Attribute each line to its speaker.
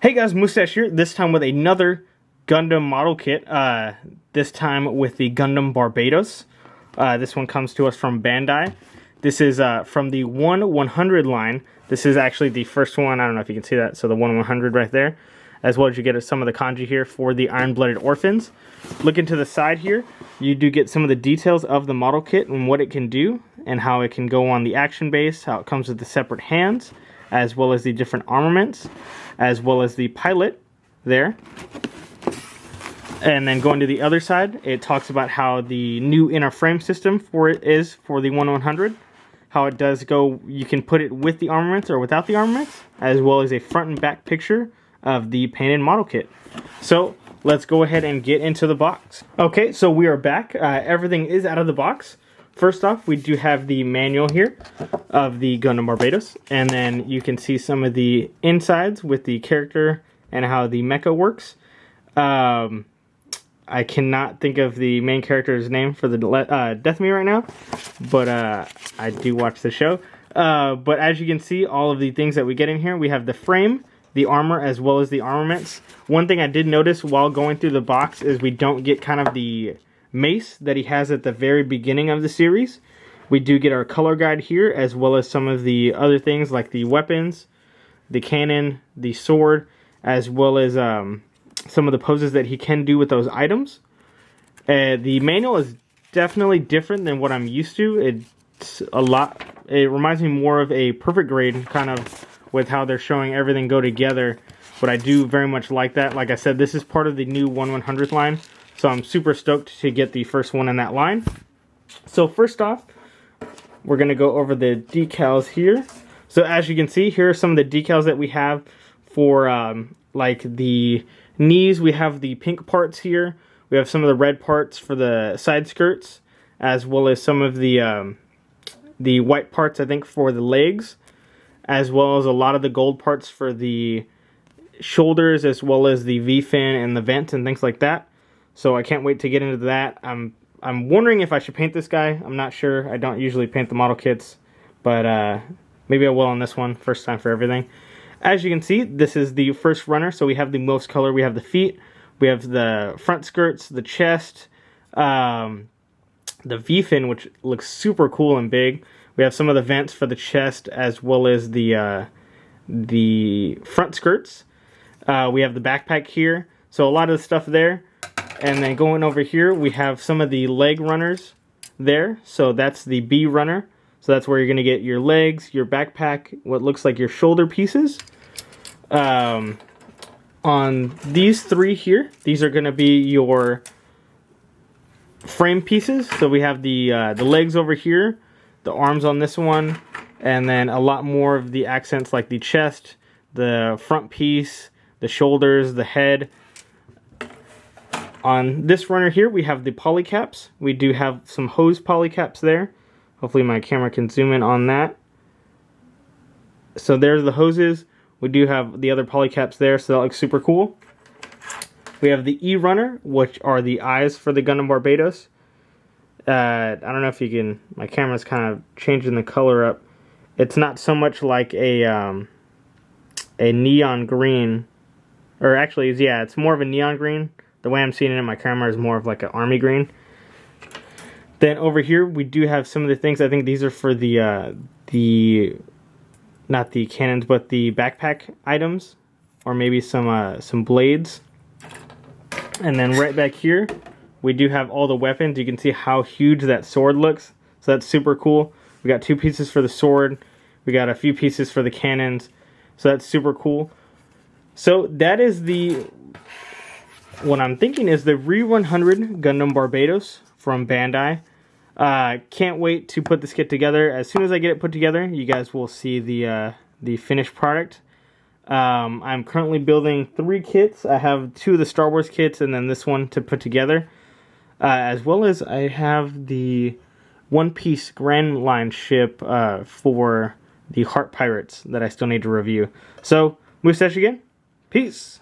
Speaker 1: Hey guys, Mustache here, this time with another Gundam model kit, this time with the Gundam Barbatos. This one comes to us from Bandai. This is from the 1/100 line. This is actually the first one, I don't know if you can see that, so the 1/100 right there. As well as you get some of the kanji here for the Iron-Blooded Orphans. Looking to the side here, you do get some of the details of the model kit and what it can do, and how it can go on the action base, how it comes with the separate hands, as well as the different armaments, as well as the pilot there. And then going to the other side, it talks about how the new inner frame system for it is for the 1/100. How it does go, you can put it with the armaments or without the armaments, as well as a front and back picture of the painted model kit. So let's go ahead and get into the box. Okay, so we are back. Everything is out of the box. First off, we do have the manual here of the Gundam Barbatos, and then you can see some of the insides with the character and how the mecha works. I cannot think of the main character's name for the Death Me right now, but I do watch the show. But as you can see, all of the things that we get in here, we have the frame, the armor, as well as the armaments. One thing I did notice while going through the box is we don't get kind of the mace that he has at the very beginning of the series. We do get our color guide here, as well as some of the other things like the weapons, the cannon, the sword, as well as some of the poses that he can do with those items. The manual is definitely different than what I'm used to. It reminds me more of a perfect grade, kind of with how they're showing everything go together. But I do very much like that. Like I said, this is part of the new 1/100th line. So I'm super stoked to get the first one in that line. So first off, we're going to go over the decals here. So as you can see, here are some of the decals that we have for like the knees. We have the pink parts here. We have some of the red parts for the side skirts, as well as some of the white parts, I think, for the legs, as well as a lot of the gold parts for the shoulders, as well as the V-fin and the vents and things like that. So I can't wait to get into that. I'm wondering if I should paint this guy. I'm not sure. I don't usually paint the model kits, but maybe I will on this one. First time for everything. As you can see, this is the first runner. So we have the most color. We have the feet. We have the front skirts, the chest, the V-fin, which looks super cool and big. We have some of the vents for the chest, as well as the front skirts. We have the backpack here. So a lot of the stuff there. And then going over here, we have some of the leg runners there. So that's the B runner. So that's where you're going to get your legs, your backpack, what looks like your shoulder pieces. On these three here, these are going to be your frame pieces. So we have the legs over here, the arms on this one, and then a lot more of the accents like the chest, the front piece, the shoulders, the head. On this runner here, we have the polycaps. We do have some hose polycaps there. Hopefully my camera can zoom in on that. So there's the hoses. We do have the other polycaps there, so that looks super cool. We have the E runner, which are the eyes for the Gundam Barbatos. I don't know if you can, my camera's kind of changing the color up. It's not so much like a neon green, or actually, yeah, it's more of a neon green. The way I'm seeing it in my camera is more of like an army green. Then over here, we do have some of the things. I think these are for the not the cannons, but the backpack items, or maybe some blades. And then right back here, we do have all the weapons. You can see how huge that sword looks. So that's super cool. We got 2 pieces for the sword. We got a few pieces for the cannons. So that's super cool. So that is what I'm thinking is the Re-100 Gundam Barbatos from Bandai. Can't wait to put this kit together. As soon as I get it put together, you guys will see the finished product. I'm currently building 3 kits. I have 2 of the Star Wars kits and then this one to put together. As well as I have the One Piece Grand Line ship for the Heart Pirates that I still need to review. So, Mustache again. Peace.